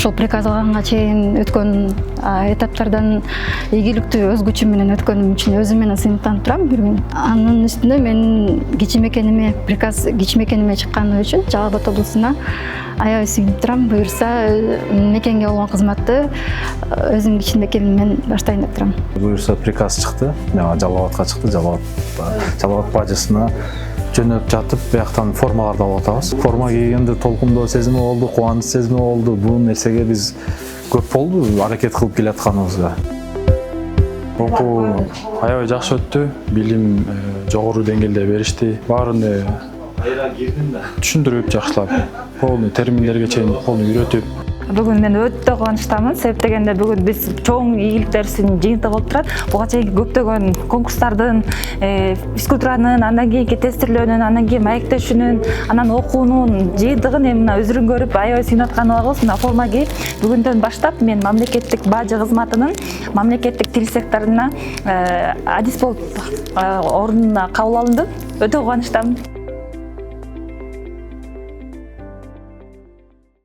ушул приказ алганга чейин өткөн этаптардан ийгиликтүү өз күчүм менен өткөнүм үчүн өзүм менен сыйынтанып турам бир күн. Анын үстүнө мен кичимекениме приказ кичимекениме чыкканы үчүн Жалал Абад облусуна аябай сүйүнүп турам. Буюрса мекенге болгон кызматты өзүм кичимекенimмен баштайын деп турам. Буюрса приказ чыкты. Жалал Абадка чыкты. Жалал Абад бажысына жөнөп жатып, бияктан формаларды алып атабыз. Форма кийгенде толкундоо сезими болду, кубаныч сезими болду. Бул нерсеге биз көп болду аракет кылып келатканыбызга. Окуу аябай жакшы өттү. Билим жогору деңгээлде беришти. Баарын түшүндүрүп жакшылап, полный терминдерге чейин полный үйрөтүп. Бүгүн мен өтө кубанычтамын. Себеп дегенде бүгүн биз чоң ийгиликтердин жыйынтыгы болуп турат. Буга чейинки көптөгөн конкурстардын, физкультуранын, андан кийинки тестирлөөнүн, андан кийин маектешүүнүн, анан окуунун жыйынтыгын эми мына өзүрүн көрүп аябай сүйүнүп атканыбыз. Мына форма кийип, бүгүндөн баштап мен мамлекеттик бажы кызматынын мамлекеттик тил секторуна адис болуп ордуна кабыл алындым. Өтө кубанычтамын.